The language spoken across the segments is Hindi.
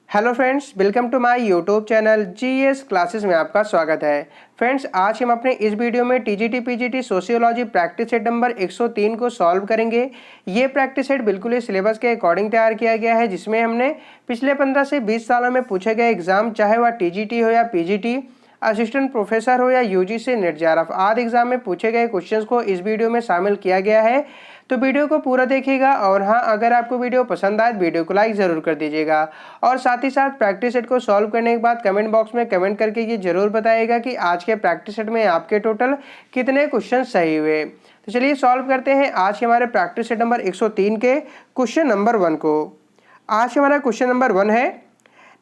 Hello friends, welcome to my YouTube channel GS classes में आपका स्वागत है। फ्रेंड्स, आज हम अपने इस वीडियो में TGT PGT sociology practice set number 103 को सॉल्व करेंगे। ये प्रैक्टिस सेट बिल्कुल ही सिलेबस के अकॉर्डिंग तैयार किया गया है, जिसमें हमने पिछले 15 से 20 सालों में पूछे गए एग्जाम, चाहे वह टीजीटी हो या पीजीटी, असिस्टेंट प्रोफेसर हो या यूजीसी नेट जेआरएफ आदि एग्जाम में पूछे गए क्वेश्चंस को इस वीडियो में शामिल किया गया है। तो वीडियो को पूरा देखिएगा और हाँ, अगर आपको वीडियो पसंद आए वीडियो को लाइक ज़रूर कर दीजिएगा और साथ ही साथ प्रैक्टिस सेट को सॉल्व करने के बाद कमेंट बॉक्स में कमेंट करके ये जरूर बताइएगा कि आज के प्रैक्टिस सेट में आपके टोटल कितने क्वेश्चन सही हुए। तो चलिए सॉल्व करते हैं आज के हमारे प्रैक्टिस सेट नंबर 103 के क्वेश्चन नंबर 1 को। आज हमारा क्वेश्चन नंबर 1 है,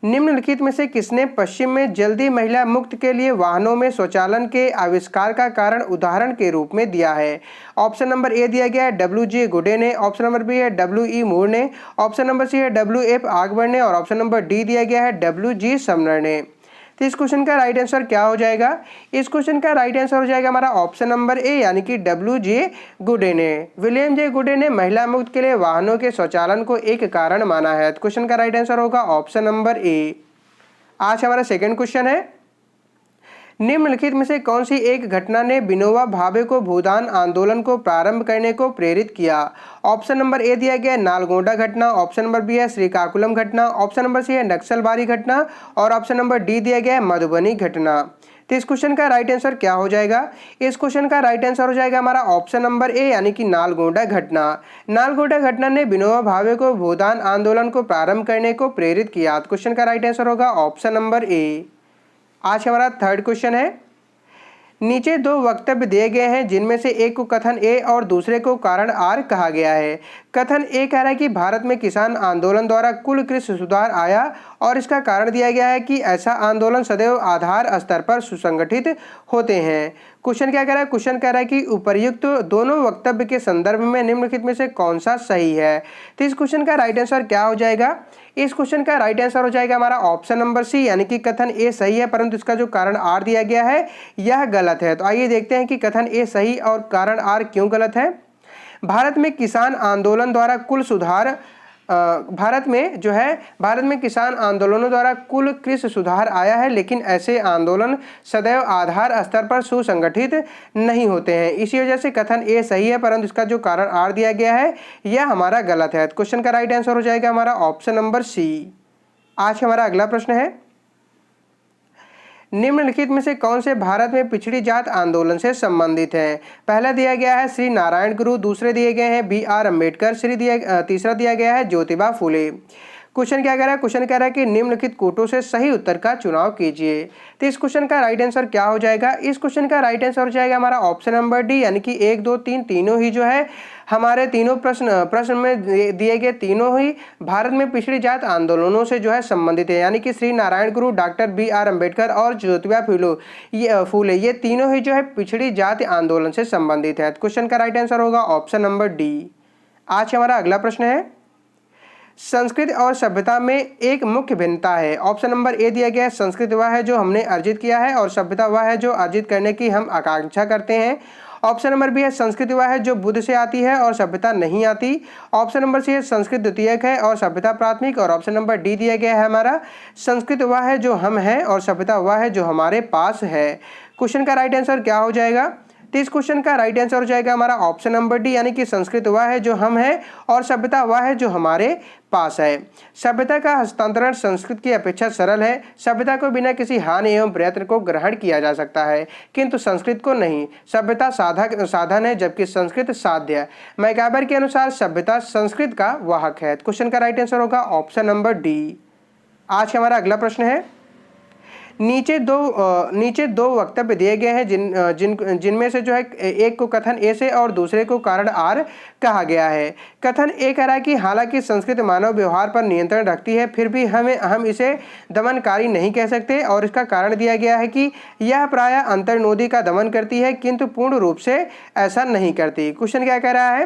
निम्नलिखित में से किसने पश्चिम में जल्दी महिला मुक्त के लिए वाहनों में स्वचालन के आविष्कार का कारण उदाहरण के रूप में दिया है। ऑप्शन नंबर ए दिया गया है डब्ल्यू.जे. गुडे ने, ऑप्शन नंबर बी है डब्ल्यू.ई. मूर ने, ऑप्शन नंबर सी है डब्ल्यू.एफ. आकबर ने और ऑप्शन नंबर डी दिया गया है डब्ल्यू.जी. समनर ने। तो इस क्वेश्चन का राइट आंसर क्या हो जाएगा? इस क्वेश्चन का राइट आंसर हो जाएगा हमारा ऑप्शन नंबर ए, यानी कि डब्ल्यू.जे. गुडे ने। विलियम जे गुडे ने महिला मुक्त के लिए वाहनों के स्वचालन को एक कारण माना है। तो क्वेश्चन का राइट आंसर होगा ऑप्शन नंबर ए। आज हमारा सेकंड क्वेश्चन है, निम्नलिखित में से कौन सी एक घटना ने विनोबा भावे को भूदान आंदोलन को प्रारंभ करने को प्रेरित किया? ऑप्शन नंबर ए दिया गया है नालगोंडा घटना, ऑप्शन नंबर बी है श्रीकाकुलम घटना, ऑप्शन नंबर सी है नक्सलबारी घटना और ऑप्शन नंबर डी दिया गया है मधुबनी घटना। तो इस क्वेश्चन का राइट आंसर क्या हो जाएगा? इस क्वेश्चन का राइट आंसर हो जाएगा हमारा ऑप्शन नंबर ए, यानी कि नालगोंडा घटना। नालगोंडा घटना ने विनोबा भावे को भूदान आंदोलन को प्रारंभ करने को प्रेरित किया। तो क्वेश्चन का राइट आंसर होगा ऑप्शन नंबर ए। आज हमारा थर्ड क्वेश्चन है, नीचे दो वक्तव्य दिए गए हैं जिनमें से एक को कथन ए और दूसरे को कारण आर कहा गया है। कथन ए कह रहा है कि भारत में किसान आंदोलन द्वारा कुल कृषि सुधार आया और इसका कारण दिया गया है कि ऐसा आंदोलन सदैव आधार स्तर पर सुसंगठित होते हैं। क्वेश्चन क्या कह रहा है? क्वेश्चन कह रहा है कि उपर्युक्त दोनों वक्तव्य के संदर्भ में निम्नलिखित में से कौन सा सही है। तो इस क्वेश्चन का राइट आंसर क्या हो जाएगा? इस क्वेश्चन का राइट आंसर हो जाएगा हमारा ऑप्शन नंबर सी, यानी कि कथन ए सही है, परंतु इसका जो कारण आर दिया गया है यह गलत है। तो आइए देखते हैं कि कथन ए सही और कारण आर क्यों गलत है। भारत में किसान आंदोलन द्वारा कुल सुधार भारत में किसान आंदोलनों द्वारा कुल कृषि सुधार आया है, लेकिन ऐसे आंदोलन सदैव आधार स्तर पर सुसंगठित नहीं होते हैं। इसी वजह से कथन ए सही है, परंतु इसका जो कारण आर दिया गया है यह हमारा गलत है। क्वेश्चन का राइट आंसर हो जाएगा हमारा ऑप्शन नंबर सी। आज हमारा अगला प्रश्न है, निम्नलिखित में से कौन से भारत में पिछड़ी जात आंदोलन से संबंधित हैं? पहला दिया गया है श्री नारायण गुरु, दूसरे दिए गए हैं बी.आर. अम्बेडकर, तीसरा दिया गया है ज्योतिबा फुले। क्वेश्चन क्या कह रहा है? क्वेश्चन कह रहा है कि निम्नलिखित कोटों से सही उत्तर का चुनाव कीजिए। तो इस क्वेश्चन का राइट आंसर क्या हो जाएगा? इस क्वेश्चन का राइट आंसर हो जाएगा हमारा ऑप्शन नंबर डी, यानी कि 1, 2, 3 तीनों ही जो है हमारे तीनों प्रश्न में दिए गए तीनों ही भारत में पिछड़ी जात आंदोलनों से जो है संबंधित है, यानी कि श्री नारायण गुरु, डॉक्टर बी.आर. अम्बेडकर और ज्योतिबा फूले ये तीनों ही जो है पिछड़ी जाति आंदोलन से संबंधित है। क्वेश्चन का राइट आंसर होगा ऑप्शन नंबर डी। आज हमारा अगला प्रश्न है, संस्कृत और सभ्यता में एक मुख्य भिन्नता है। ऑप्शन नंबर ए दिया गया है संस्कृत वह है जो हमने अर्जित किया है और सभ्यता वह है जो अर्जित करने की हम आकांक्षा करते हैं। ऑप्शन नंबर बी है संस्कृत वह है जो बुद्ध से आती है और सभ्यता नहीं आती। ऑप्शन नंबर सी है संस्कृत द्वितीयक है और सभ्यता प्राथमिक और ऑप्शन नंबर डी दिया गया है हमारा संस्कृत वह है जो हम हैं और सभ्यता वह है जो हमारे पास है। क्वेश्चन का राइट आंसर क्या हो जाएगा? तो इस क्वेश्चन का राइट आंसर हो जाएगा हमारा ऑप्शन नंबर डी, यानी कि संस्कृत वह है जो हम हैं और सभ्यता वह है जो हमारे पास है। सभ्यता का हस्तांतरण संस्कृत की अपेक्षा सरल है। सभ्यता को बिना किसी हानि एवं प्रयत्न को ग्रहण किया जा सकता है, किंतु संस्कृत को नहीं। सभ्यता साधन है जबकि संस्कृत साध्य है। मैकाबर के अनुसार सभ्यता संस्कृत का वाहक है। क्वेश्चन का राइट आंसर होगा ऑप्शन नंबर डी। आज हमारा अगला प्रश्न है, नीचे दो वक्तव्य दिए गए हैं जिनमें से जो है एक को कथन ए से और दूसरे को कारण आर कहा गया है। कथन ए कह रहा है कि हालांकि संस्कृत मानव व्यवहार पर नियंत्रण रखती है, फिर भी हम इसे दमनकारी नहीं कह सकते और इसका कारण दिया गया है कि यह प्रायः अंतर्नोदी का दमन करती है किंतु पूर्ण रूप से ऐसा नहीं करती। क्वेश्चन क्या कह रहा है?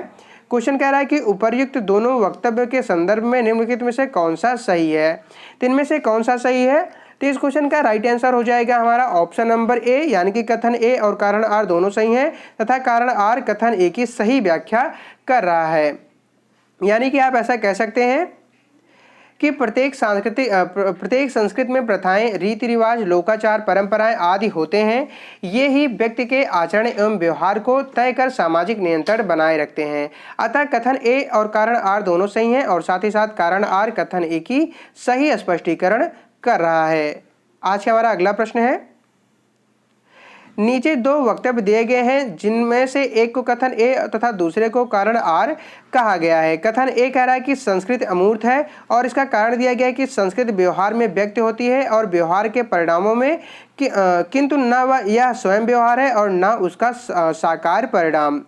क्वेश्चन कह रहा है कि उपर्युक्त दोनों वक्तव्य के संदर्भ में निम्नलिखित में से कौन सा सही है? तो इनमें से कौन सा सही है? तो इस क्वेश्चन का राइट आंसर हो जाएगा हमारा ऑप्शन नंबर ए, यानी कि कथन ए और कारण आर दोनों सही हैं तथा कारण आर कथन ए की सही व्याख्या कर रहा है। यानी कि आप ऐसा कह सकते हैं कि प्रत्येक संस्कृति में प्रथाएं, रीति रिवाज, लोकाचार, परंपराएं आदि होते हैं। ये ही व्यक्ति के आचरण एवं व्यवहार को तय कर सामाजिक नियंत्रण बनाए रखते हैं। अतः कथन ए और कारण आर दोनों सही हैं और साथ ही साथ कारण आर कथन ए की सही स्पष्टीकरण कर रहा है। आज का हमारा अगला प्रश्न है, नीचे दो वक्तव्य दिए गए हैं जिनमें से एक को कथन ए तथा दूसरे को कारण आर कहा गया है। कथन ए कह रहा है कि संस्कृति अमूर्त है और इसका कारण दिया गया है कि संस्कृति व्यवहार में व्यक्त होती है और व्यवहार के परिणामों में किंतु न वह यह स्वयं व्यवहार है और न उसका साकार परिणाम।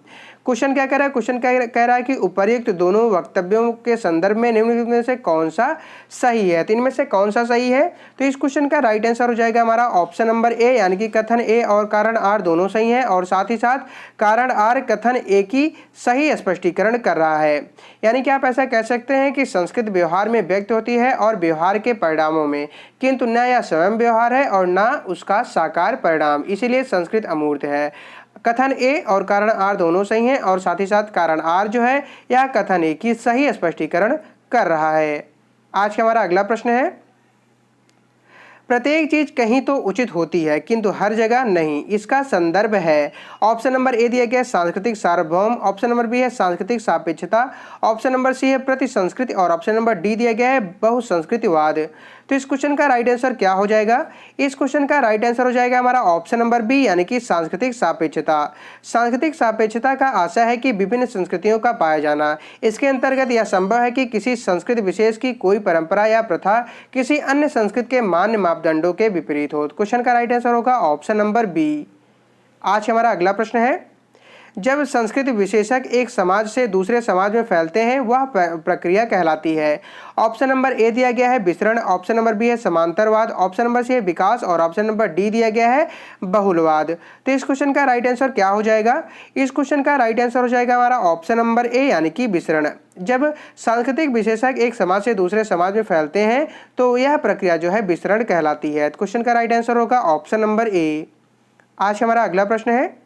क्वेश्चन क्या कह रहा है? क्वेश्चन कह रहा है कि उपर्युक्त दोनों वक्तव्यों के संदर्भ में निम्नलिखित में से कौन सा सही है। तो इनमें से कौन सा सही है? तो इस क्वेश्चन का राइट आंसर हो जाएगा हमारा ऑप्शन नंबर ए, यानी कि कथन ए और कारण आर दोनों सही हैं और साथ ही साथ कारण आर कथन ए की सही स्पष्टीकरण कर रहा है। यानी कि आप ऐसा कह सकते हैं कि संस्कृत व्यवहार में व्यक्त होती है और व्यवहार के परिणामों में, किंतु न यह स्वयं व्यवहार है और न उसका साकार परिणाम, इसीलिए संस्कृत अमूर्त है। कथन ए और कारण आर दोनों सही हैं और साथ ही साथ कारण आर जो है यह कथन ए की सही स्पष्टीकरण कर रहा है। आज का हमारा अगला प्रश्न है, प्रत्येक चीज कहीं तो उचित होती है किंतु हर जगह नहीं, इसका संदर्भ है। ऑप्शन नंबर ए दिया गया सांस्कृतिक सार्वभौम, ऑप्शन नंबर बी है सांस्कृतिक सापेक्षता, ऑप्शन नंबर सी है प्रति संस्कृति और ऑप्शन नंबर डी दिया गया है बहुसंस्कृतिवाद। तो इस क्वेश्चन का राइट आंसर क्या हो जाएगा? इस क्वेश्चन का राइट आंसर हो जाएगा हमारा ऑप्शन नंबर बी, यानी कि सांस्कृतिक सापेक्षता। सांस्कृतिक सापेक्षता का आशय है कि विभिन्न संस्कृतियों का पाया जाना। इसके अंतर्गत यह संभव है कि किसी संस्कृति विशेष की कोई परंपरा या प्रथा किसी अन्य संस्कृति के मान्य मापदंडों के विपरीत हो। क्वेश्चन का राइट आंसर होगा ऑप्शन नंबर बी। आज हमारा अगला प्रश्न है, जब संस्कृति विशेषक एक समाज से दूसरे समाज में फैलते हैं वह प्रक्रिया कहलाती है। ऑप्शन नंबर ए दिया गया है विसरण, ऑप्शन नंबर बी है समांतरवाद, ऑप्शन नंबर सी है विकास और ऑप्शन नंबर डी दिया गया है बहुलवाद। तो इस क्वेश्चन का राइट आंसर क्या हो जाएगा? इस क्वेश्चन का राइट आंसर हो जाएगा हमारा ऑप्शन नंबर ए, यानी कि विसरण। जब सांस्कृतिक विशेषक एक समाज से दूसरे समाज में फैलते हैं तो यह प्रक्रिया जो है विसरण कहलाती है। क्वेश्चन का राइट आंसर होगा ऑप्शन नंबर ए। आज हमारा अगला प्रश्न है,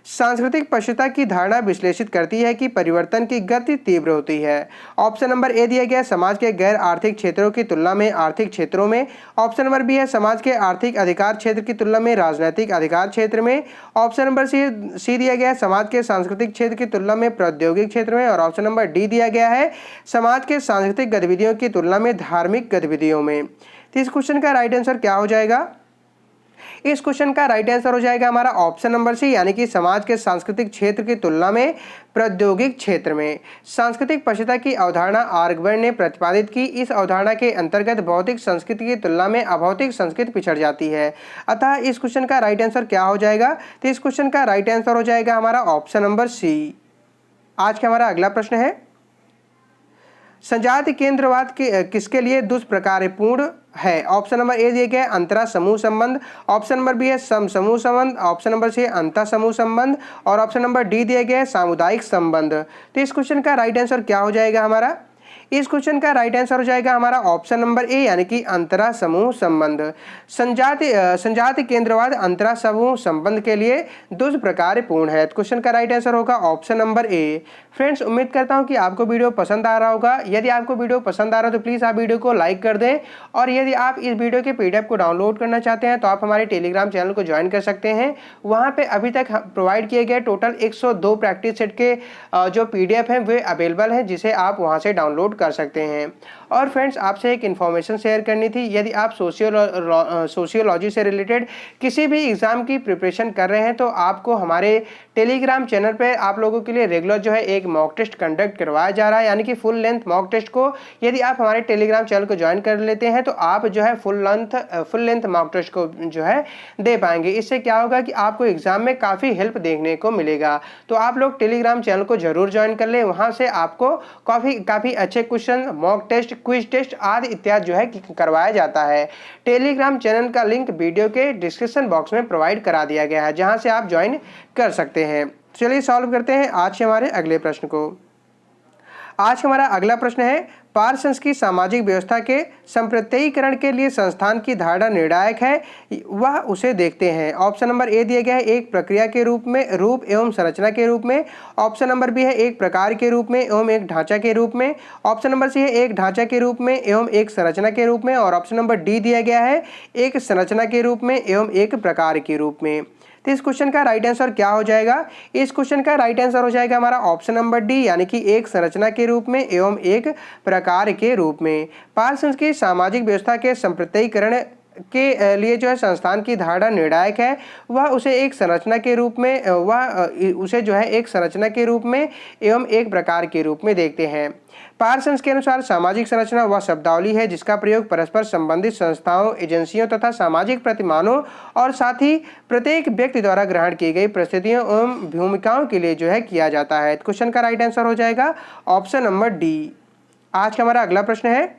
सांस्कृतिक पश्चता की धारणा विश्लेषित करती है कि परिवर्तन की गति तीव्र होती है। ऑप्शन नंबर ए दिया गया समाज के गैर आर्थिक क्षेत्रों की तुलना में आर्थिक क्षेत्रों में, ऑप्शन नंबर बी है समाज के आर्थिक अधिकार क्षेत्र की तुलना में राजनीतिक अधिकार क्षेत्र में, ऑप्शन नंबर सी दिया गया है समाज के सांस्कृतिक क्षेत्र की तुलना में प्रौद्योगिक क्षेत्र में और ऑप्शन नंबर डी दिया गया है समाज के सांस्कृतिक गतिविधियों की तुलना में धार्मिक गतिविधियों में। तो इस क्वेश्चन का राइट आंसर क्या हो जाएगा? इस क्वेश्चन का राइट आंसर हो जाएगा हमारा ऑप्शन नंबर सी, यानी कि समाज के सांस्कृतिक क्षेत्र की तुलना में प्रौद्योगिक क्षेत्र में। सांस्कृतिक पश्चता की अवधारणा आर्गबर्न ने प्रतिपादित की। इस अवधारणा के अंतर्गत भौतिक संस्कृति की तुलना में अभौतिक संस्कृति पिछड़ जाती है। अतः इस क्वेश्चन का राइट आंसर क्या हो जाएगा? तो इस क्वेश्चन का राइट आंसर हो जाएगा हमारा ऑप्शन नंबर सी। आज का हमारा अगला प्रश्न है, संजाति केंद्रवाद किसके लिए दुष्प्रकार्यपूर्ण है? ऑप्शन नंबर ए दिए गए अंतरा समूह संबंध, ऑप्शन नंबर बी है सम समूह संबंध, ऑप्शन नंबर सी है अंतर समूह संबंध और ऑप्शन नंबर डी दिए गए सामुदायिक संबंध। तो इस क्वेश्चन का राइट आंसर क्या हो जाएगा हमारा? इस क्वेश्चन का राइट आंसर हो जाएगा हमारा ऑप्शन नंबर ए, यानी कि अंतरा समूह संबंध। संजाति केंद्रवाद अंतरा समूह संबंध के लिए दुष्प्रकार्यपूर्ण है। क्वेश्चन का राइट आंसर होगा ऑप्शन नंबर ए। फ्रेंड्स, उम्मीद करता हूं कि आपको वीडियो पसंद आ रहा होगा। यदि आपको वीडियो पसंद आ रहा है तो प्लीज़ आप वीडियो को लाइक कर दें और यदि आप इस वीडियो के पीडीएफ को डाउनलोड करना चाहते हैं तो आप हमारे टेलीग्राम चैनल को ज्वाइन कर सकते हैं। वहाँ पे अभी तक प्रोवाइड किए गए टोटल 102 प्रैक्टिस सेट के जो पीडीएफ हैं वे अवेलेबल हैं, जिसे आप वहाँ से डाउनलोड कर सकते हैं। और फ्रेंड्स, आपसे एक इन्फॉर्मेशन शेयर करनी थी। यदि आप सोशियोलॉजी से रिलेटेड किसी भी एग्ज़ाम की प्रिपरेशन कर रहे हैं तो आपको हमारे टेलीग्राम चैनल पे आप लोगों के लिए रेगुलर जो है एक मॉक टेस्ट कंडक्ट करवाया जा रहा है, यानी कि फुल लेंथ मॉक टेस्ट को यदि आप हमारे टेलीग्राम चैनल को ज्वाइन कर लेते हैं तो आप जो है फुल लेंथ मॉक टेस्ट को जो है दे पाएंगे। इससे क्या होगा कि आपको एग्जाम में काफ़ी हेल्प देखने को मिलेगा। तो आप लोग टेलीग्राम चैनल को जरूर ज्वाइन कर लें, वहाँ से आपको काफ़ी अच्छे question, mock test, quiz test आदि इत्यादि जो है करवाया जाता है। टेलीग्राम चैनल का लिंक वीडियो के डिस्क्रिप्शन बॉक्स में प्रोवाइड करा दिया गया है, जहां से आप ज्वाइन कर सकते हैं। चलिए सॉल्व करते हैं आज के हमारे अगले प्रश्न को। आज हमारा अगला प्रश्न है, पारसंस्कृतिक सामाजिक व्यवस्था के संप्रत्ययीकरण के लिए संस्थान की धारणा निर्णायक है, वह उसे देखते हैं। ऑप्शन नंबर ए दिया गया है एक प्रक्रिया के रूप में, रूप एवं संरचना के रूप में। ऑप्शन नंबर बी है एक प्रकार के रूप में एवं एक ढांचा के रूप में। ऑप्शन नंबर सी है एक ढांचा के रूप में एवं एक संरचना के रूप में। और ऑप्शन नंबर डी दिया गया है एक संरचना के रूप में एवं एक प्रकार के रूप में। तो इस क्वेश्चन का राइट आंसर क्या हो जाएगा? इस क्वेश्चन का राइट आंसर हो जाएगा हमारा ऑप्शन नंबर डी, यानी कि एक संरचना के रूप में एवं एक प्रकार के रूप में। पारसंस्कृतिक सामाजिक व्यवस्था के संप्रत्ययीकरण के लिए जो है संस्थान की धारणा निर्णायक है, वह उसे एक संरचना के रूप में उसे जो है एक संरचना के रूप में एवं एक प्रकार के रूप में देखते हैं। पारसंस के अनुसार सामाजिक संरचना वह शब्दावली है जिसका प्रयोग परस्पर संबंधित संस्थाओं, एजेंसियों तथा सामाजिक प्रतिमानों और साथ ही प्रत्येक व्यक्ति द्वारा ग्रहण की गई परिस्थितियों एवं भूमिकाओं के लिए जो है किया जाता है। क्वेश्चन का राइट आंसर हो जाएगा ऑप्शन नंबर डी। आज का हमारा अगला प्रश्न है,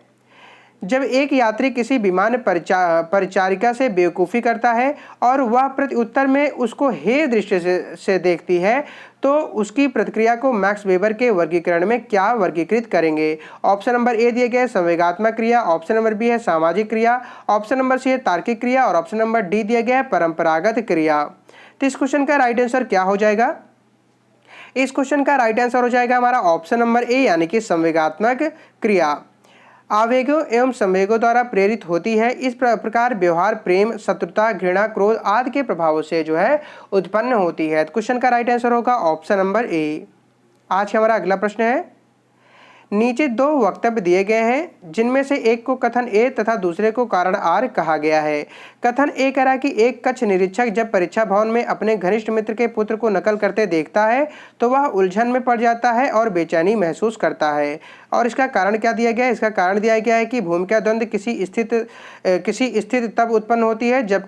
जब एक यात्री किसी विमान परिचारिका से बेवकूफ़ी करता है और वह प्रत्युत्तर में उसको हे दृष्टि से देखती है, तो उसकी प्रतिक्रिया को मैक्स वेबर के वर्गीकरण में क्या वर्गीकृत करेंगे? ऑप्शन नंबर ए दिए गए संवेगात्मक क्रिया, ऑप्शन नंबर बी है सामाजिक क्रिया, ऑप्शन नंबर सी है तार्किक क्रिया और ऑप्शन नंबर डी दिया गया है परंपरागत क्रिया। तो इस क्वेश्चन का राइट आंसर क्या हो जाएगा? इस क्वेश्चन का राइट आंसर हो जाएगा हमारा ऑप्शन नंबर ए, यानी कि संवेगात्मक क्रिया आवेगों एवं संवेगों द्वारा प्रेरित होती है। इस प्रकार व्यवहार प्रेम, शत्रुता, घृणा, क्रोध आदि के प्रभावों से जो है उत्पन्न होती है। क्वेश्चन का राइट आंसर होगा ऑप्शन नंबर ए। आज हमारा अगला प्रश्न है, नीचे दो वक्तव्य दिए गए हैं जिनमें से एक को कथन ए तथा दूसरे को कारण आर कहा गया है। कथन ए कह रहा है कि एक कक्ष निरीक्षक जब परीक्षा भवन में अपने घनिष्ठ मित्र के पुत्र को नकल करते देखता है तो वह उलझन में पड़ जाता है और बेचैनी महसूस करता है। और इसका कारण क्या दिया गया है? इसका कारण दिया गया है कि भूमिका द्वंद्व किसी स्थिति तब उत्पन्न होती है जब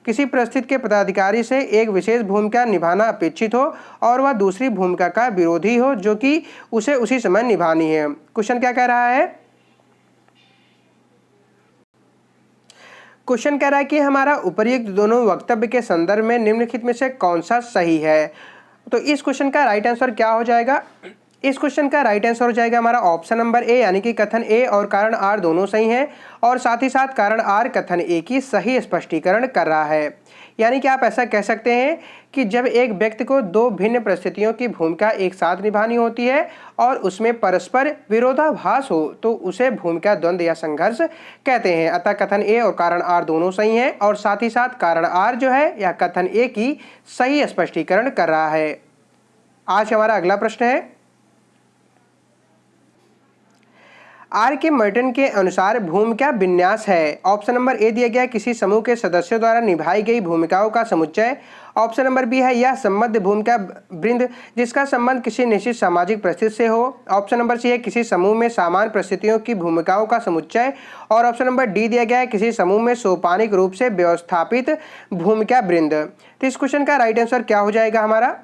किसी परिस्थिति के पदाधिकारी से एक विशेष भूमिका निभाना अपेक्षित हो और वह दूसरी भूमिका का विरोधी हो जो कि उसे उसी समय निभानी है। क्वेश्चन क्या कह रहा है? क्वेश्चन कह रहा है कि हमारा उपर्युक्त दोनों वक्तव्य के संदर्भ में निम्नलिखित में से कौन सा सही है। तो इस क्वेश्चन का राइट आंसर क्या हो जाएगा? इस क्वेश्चन का राइट आंसर हो जाएगा हमारा ऑप्शन नंबर ए, यानी कि कथन ए और कारण आर दोनों सही हैं और साथ ही साथ कारण आर कथन ए की सही स्पष्टीकरण कर रहा है। यानी कि आप ऐसा कह सकते हैं कि जब एक व्यक्ति को दो भिन्न परिस्थितियों की भूमिका एक साथ निभानी होती है और उसमें परस्पर विरोधाभास हो तो उसे भूमिका द्वंद्व या संघर्ष कहते हैं। अतः कथन ए और कारण आर दोनों सही हैं और साथ ही साथ कारण आर जो है यह कथन ए की सही स्पष्टीकरण कर रहा है। आज हमारा अगला प्रश्न है, आर के मर्टन के अनुसार भूमिका विन्यास है। ऑप्शन नंबर ए दिया गया किसी समूह के सदस्यों द्वारा निभाई गई भूमिकाओं का समुच्चय। ऑप्शन नंबर बी है यह संबद्ध भूमिका वृंद जिसका संबंध किसी निश्चित सामाजिक परिस्थिति से हो। ऑप्शन नंबर सी है किसी समूह में सामान्य परिस्थितियों की भूमिकाओं का समुच्चय। और ऑप्शन नंबर डी दिया गया है किसी समूह में सोपानिक रूप से व्यवस्थापित भूमिका वृंद। तो इस क्वेश्चन का राइट आंसर क्या हो जाएगा हमारा?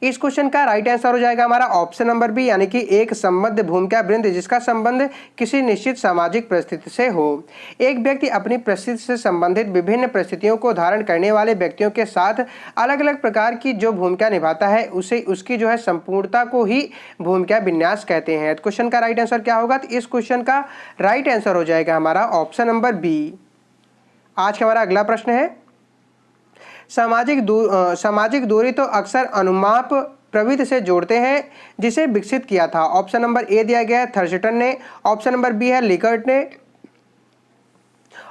इस क्वेश्चन का राइट आंसर हो जाएगा हमारा ऑप्शन नंबर बी, यानी कि एक संबद्ध भूमिका वृंद जिसका संबंध किसी निश्चित सामाजिक परिस्थिति से हो। एक व्यक्ति अपनी परिस्थिति से संबंधित विभिन्न परिस्थितियों को धारण करने वाले व्यक्तियों के साथ अलग अलग प्रकार की जो भूमिका निभाता है उसे उसकी जो है संपूर्णता को ही भूमिका विन्यास कहते हैं। क्वेश्चन का राइट आंसर क्या होगा? तो इस क्वेश्चन का राइट आंसर हो जाएगा हमारा ऑप्शन नंबर बी। आज का हमारा अगला प्रश्न है, सामाजिक दूरी तो अक्सर अनुमाप प्रवृत्ति से जोड़ते हैं जिसे विकसित किया था। ऑप्शन नंबर ए दिया गया है थर्स्टन ने, ऑप्शन नंबर बी है लिकर्ट ने,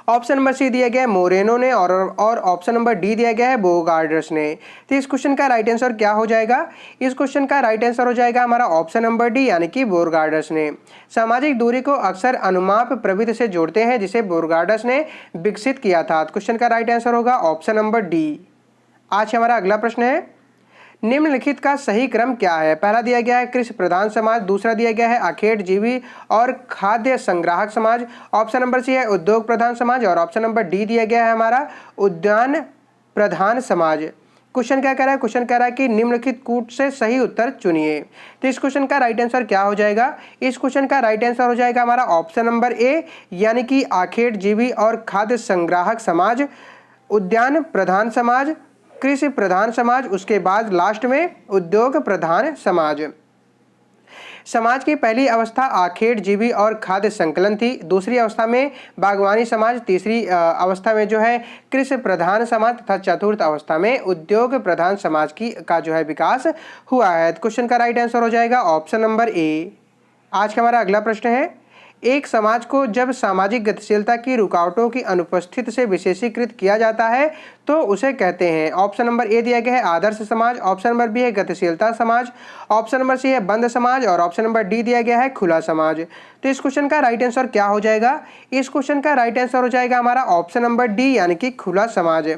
ऑप्शन नंबर सी दिया गया है मोरेनो ने और ऑप्शन नंबर डी दिया गया है बोगार्डर्स ने। तो इस क्वेश्चन का राइट आंसर क्या हो जाएगा? इस क्वेश्चन का राइट आंसर हो जाएगा हमारा ऑप्शन नंबर डी, यानी कि बोगार्डर्स ने। सामाजिक दूरी को अक्सर अनुमाप प्रवृत्ति से जोड़ते हैं जिसे बोगार्डर्स ने विकसित किया था। क्वेश्चन का राइट आंसर होगा ऑप्शन नंबर डी। आज हमारा अगला प्रश्न है, निम्नलिखित का सही क्रम क्या है? पहला दिया गया है कृषि प्रधान समाज, दूसरा दिया गया है आखेट जीवी और खाद्य संग्राहक समाज, ऑप्शन नंबर सी है उद्योग प्रधान समाज और ऑप्शन नंबर डी दिया गया है हमारा उद्यान प्रधान समाज। क्वेश्चन क्या कह रहा है? क्वेश्चन कह रहा है कि निम्नलिखित कूट से सही उत्तर चुनिए। तो इस क्वेश्चन का राइट आंसर क्या हो जाएगा? इस क्वेश्चन का राइट आंसर हो जाएगा हमारा ऑप्शन नंबर ए, यानी कि आखेट जीवी और खाद्य संग्राहक समाज, उद्यान प्रधान समाज, कृषि प्रधान समाज, उसके बाद लास्ट में उद्योग प्रधान समाज। समाज की पहली अवस्था आखेट जीवी और खाद्य संकलन थी। दूसरी अवस्था में बागवानी समाज, तीसरी अवस्था में जो है कृषि प्रधान समाज तथा चतुर्थ अवस्था में उद्योग प्रधान समाज का जो है विकास हुआ है। क्वेश्चन का राइट आंसर हो जाएगा ऑप्शन नंबर ए। आज का हमारा अगला प्रश्न है, एक समाज को जब सामाजिक गतिशीलता की रुकावटों की अनुपस्थिति से विशेषीकृत किया जाता है तो उसे कहते हैं। ऑप्शन नंबर ए दिया गया है आदर्श समाज, ऑप्शन नंबर बी है गतिशीलता समाज, ऑप्शन नंबर सी है बंद समाज और ऑप्शन नंबर डी दिया गया है खुला समाज। तो इस क्वेश्चन का राइट आंसर क्या हो जाएगा? इस क्वेश्चन का राइट आंसर हो जाएगा हमारा ऑप्शन नंबर डी यानी कि खुला समाज।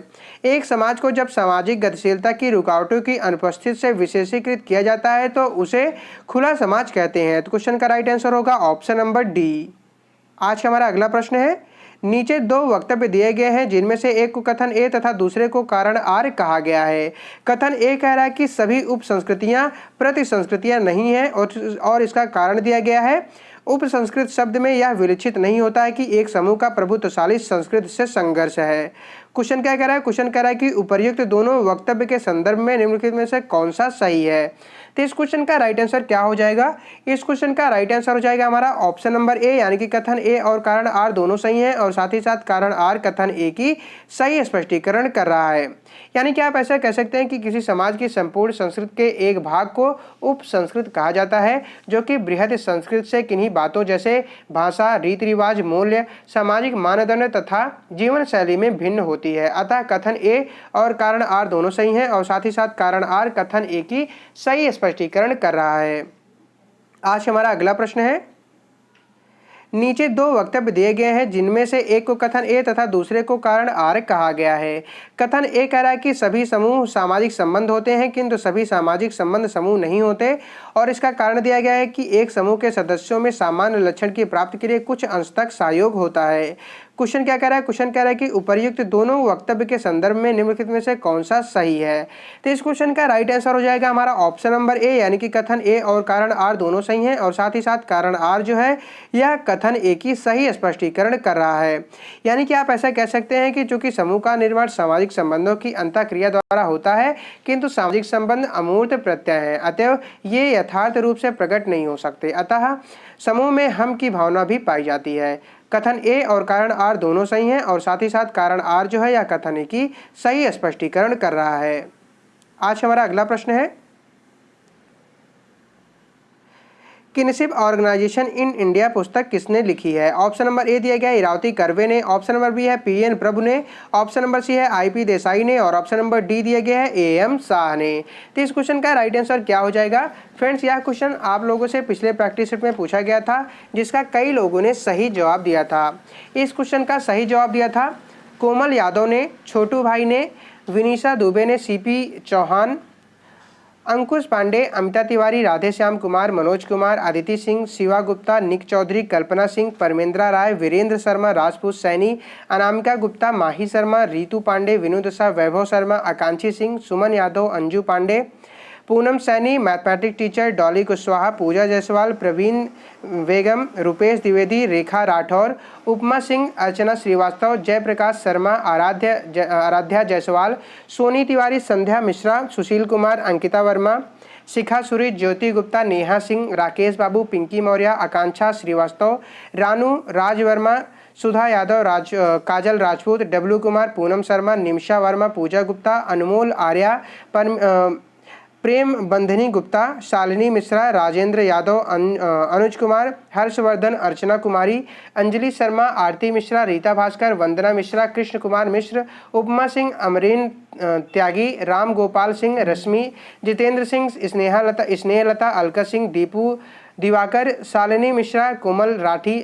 एक समाज को जब सामाजिक गतिशीलता की रुकावटों की अनुपस्थिति से विशेषीकृत किया जाता है तो उसे खुला समाज कहते हैं। तो क्वेश्चन का राइट आंसर होगा ऑप्शन नंबर डी। आज का हमारा अगला प्रश्न है, नीचे दो वक्तव्य दिए गए हैं जिनमें से एक को कथन ए तथा दूसरे को कारण आर कहा गया है। कथन ए कह रहा है कि सभी उप संस्कृतियां प्रति संस्कृतियां नहीं हैं और इसका कारण दिया गया है उप संस्कृत शब्द में यह विलिखित नहीं होता है कि एक समूह का प्रभुत्वशाली संस्कृत से संघर्ष है। क्वेश्चन क्या कह रहा है? क्वेश्चन कह रहा है कि उपर्युक्त दोनों वक्तव्य के संदर्भ में निम्नलिखित में से कौन सा सही है। तो इस क्वेश्चन का राइट आंसर क्या हो जाएगा? इस क्वेश्चन का राइट आंसर हो जाएगा हमारा ऑप्शन नंबर ए यानी कि कथन ए और कारण आर दोनों सही हैं और साथ ही साथ कारण आर कथन ए की सही स्पष्टीकरण कर रहा है। यानी कि आप ऐसा कह सकते हैं कि किसी समाज की संपूर्ण संस्कृत के एक भाग को उप संस्कृत कहा जाता है जो कि बृहद संस्कृत से किन्हीं बातों जैसे भाषा, रीति रिवाज, मूल्य, सामाजिक मानदंड तथा जीवन शैली में भिन्न होती है। अतः कथन ए और कारण आर दोनों सही हैं और साथ ही साथ कारण आर कथन ए की सही स्पष्टीकरण कर रहा है। आज हमारा अगला प्रश्न है, नीचे दो वक्तव्य दिए गए हैं जिनमें से एक को कथन ए तथा दूसरे को कारण आर कहा गया है। कथन ए कह रहा है कि सभी समूह सामाजिक संबंध होते हैं किंतु सभी सामाजिक संबंध समूह नहीं होते और इसका कारण दिया गया है कि एक समूह के सदस्यों में सामान्य लक्षण की प्राप्ति के लिए कुछ अंश तक सहयोग होता है। क्वेश्चन क्या कह रहा है? क्वेश्चन कह रहा है कि उपर्युक्त दोनों वक्तव्य के संदर्भ में निम्नलिखित में से कौन सा सही है। तो इस क्वेश्चन का राइट आंसर हो जाएगा हमारा ऑप्शन नंबर ए यानी कि कथन ए और कारण आर दोनों सही हैं और साथ ही साथ कारण आर जो है यह कथन ए की सही स्पष्टीकरण कर रहा है। यानी कि आप ऐसा कह सकते हैं कि चूंकि समूह का निर्माण सामाजिक संबंधों की अंतःक्रिया द्वारा होता है किंतु सामाजिक संबंध अमूर्त प्रत्यय हैं, अतएव ये यथार्थ रूप से प्रकट नहीं हो सकते। अतः समूह में हम की भावना भी पाई जाती है। कथन ए और कारण आर दोनों सही हैं और साथ ही साथ कारण आर जो है या कथन ए की सही स्पष्टीकरण कर रहा है। आज हमारा अगला प्रश्न है, किनशिप ऑर्गेनाइजेशन इन इंडिया पुस्तक किसने लिखी है। ऑप्शन नंबर ए दिया गया है इरावती कर्वे ने, ऑप्शन नंबर बी है पीएन प्रभु ने, ऑप्शन नंबर सी है आईपी देसाई ने और ऑप्शन नंबर डी दिया गया है एएम शाह ने। तो इस क्वेश्चन का राइट आंसर क्या हो जाएगा? फ्रेंड्स, यह क्वेश्चन आप लोगों से पिछले प्रैक्टिस सेट में पूछा गया था जिसका कई लोगों ने सही जवाब दिया था। इस क्वेश्चन का सही जवाब दिया था कोमल यादव ने, छोटू भाई ने, विनीशा दुबे ने, सीपी चौहान, अंकुश पांडे, अमिता तिवारी, राधेश्याम कुमार, मनोज कुमार, आदिति सिंह, शिवा गुप्ता, निक चौधरी, कल्पना सिंह, परमेंद्रा राय, वीरेंद्र शर्मा, राजपूत सैनी, अनामिका गुप्ता, माही शर्मा, रीतू पांडे, विनोद शाह, वैभव शर्मा, आकांक्षी सिंह, सुमन यादव, अंजू पांडे, पूनम सैनी, मैथमेटिक टीचर, डॉली कुशवाहा, पूजा जायसवाल, प्रवीण बेगम, रुपेश द्विवेदी, रेखा राठौर, उपमा सिंह, अर्चना श्रीवास्तव, जयप्रकाश शर्मा, आराध्या जायसवाल, सोनी तिवारी, संध्या मिश्रा, सुशील कुमार, अंकिता वर्मा, शिखा सुरी, ज्योति गुप्ता, नेहा सिंह, राकेश बाबू, पिंकी मौर्य, आकांक्षा श्रीवास्तव, रानू राज वर्मा, सुधा यादव, काजल राजपूत, डब्लू कुमार, पूनम शर्मा, निमिषा वर्मा, पूजा गुप्ता, अनमोल आर्या, प्रेम बंधनी गुप्ता, शालिनी मिश्रा, राजेंद्र यादव, अनुज कुमार, हर्षवर्धन, अर्चना कुमारी, अंजलि शर्मा, आरती मिश्रा, रीता भास्कर, वंदना मिश्रा, कृष्ण कुमार मिश्र, उपमा सिंह, अमरीन त्यागी, राम गोपाल सिंह, रश्मि, जितेंद्र सिंह, स्नेहलता, अलका सिंह, दीपू दिवाकर, शालिनी मिश्रा, कोमल राठी,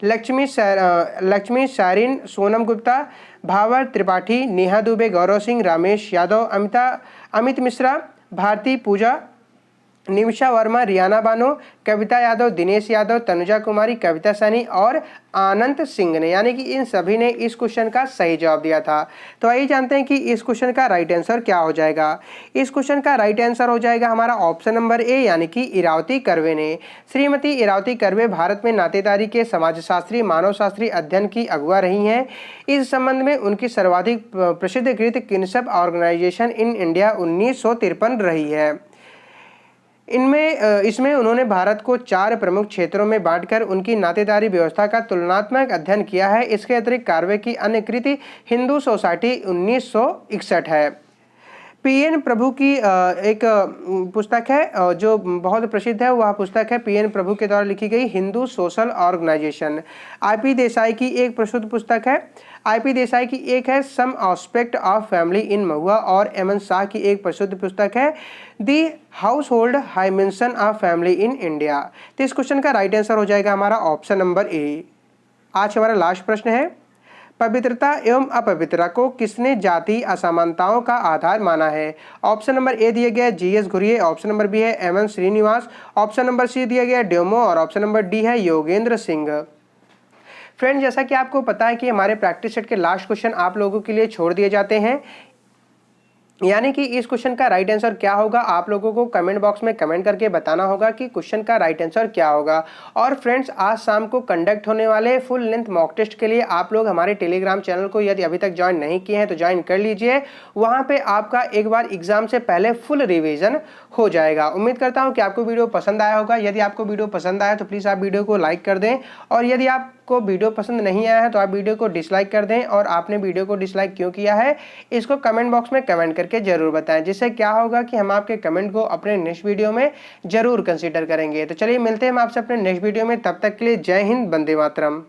लक्ष्मी सारिन, सोनम गुप्ता, भावर त्रिपाठी, नेहा दुबे, गौरव सिंह, रमेश यादव, अमित मिश्रा, भारती पूजा, निमिषा वर्मा, रियाना बानो, कविता यादव, दिनेश यादव, तनुजा कुमारी, कविता सैनी और आनंद सिंह ने, यानी कि इन सभी ने इस क्वेश्चन का सही जवाब दिया था। तो आइए जानते हैं कि इस क्वेश्चन का राइट आंसर क्या हो जाएगा। इस क्वेश्चन का राइट आंसर हो जाएगा हमारा ऑप्शन नंबर ए यानी कि इरावती कर्वे ने। श्रीमती इरावती कर्वे भारत में नातेदारी के समाजशास्त्री मानवशास्त्री अध्ययन की अगुवा रही हैं। इस संबंध में उनकी सर्वाधिक प्रसिद्ध कृत किनशिप ऑर्गेनाइजेशन इन इंडिया 1953 रही है। इसमें उन्होंने भारत को 4 प्रमुख क्षेत्रों में बांटकर उनकी नातेदारी व्यवस्था का तुलनात्मक अध्ययन किया है। इसके अतिरिक्त कार्वे की अन्य कृति हिंदू सोसाइटी 1961 है। पीएन प्रभु की एक पुस्तक है जो बहुत प्रसिद्ध है। वह पुस्तक है पीएन प्रभु के द्वारा लिखी गई Hindu social organisation. IP Desai की एक प्रसिद्ध पुस्तक है। आईपी देसाई की एक है some aspect of family in महुआ और एमएन शाह की एक प्रसिद्ध पुस्तक है the house hold dimension of family in India. तो इस क्वेश्चन का राइट आंसर हो जाएगा हमारा ऑप्शन नंबर ए। आज हमारा लास्ट प्रश्न है, पवित्रता एवं अपवित्रता को किसने जाति असमानताओं का आधार माना है? ऑप्शन नंबर ए दिया गया है GS Ghurye, option number B है MN Srinivas, option number C दिया गया है ड्योमो और ऑप्शन नंबर डी है योगेंद्र सिंह। फ्रेंड, जैसा कि आपको पता है कि हमारे प्रैक्टिस सेट के लास्ट क्वेश्चन आप लोगों के लिए छोड़ दिए जाते हैं, यानी कि इस क्वेश्चन का राइट आंसर क्या होगा आप लोगों को कमेंट बॉक्स में कमेंट करके बताना होगा कि क्वेश्चन का राइट आंसर क्या होगा। और फ्रेंड्स, आज शाम को कंडक्ट होने वाले फुल लेंथ मॉक टेस्ट के लिए आप लोग हमारे टेलीग्राम चैनल को यदि अभी तक ज्वाइन नहीं किए हैं तो ज्वाइन कर लीजिए। वहाँ पे आपका एक बार एग्जाम से पहले फुल रिविजन हो जाएगा। उम्मीद करता हूँ कि आपको वीडियो पसंद आया होगा। यदि आपको वीडियो पसंद आया तो प्लीज़ आप वीडियो को लाइक कर दें, और यदि आपको वीडियो पसंद नहीं आया है तो आप वीडियो को डिसलाइक कर दें। और आपने वीडियो को डिसलाइक क्यों किया है इसको कमेंट बॉक्स में कमेंट करके जरूर बताएं, जिससे क्या होगा कि हम आपके कमेंट को अपने नेक्स्ट वीडियो में जरूर कंसीडर करेंगे। तो चलिए मिलते हैं हम आपसे अपने नेक्स्ट वीडियो में, तब तक के लिए जय हिंद, वंदे मातरम।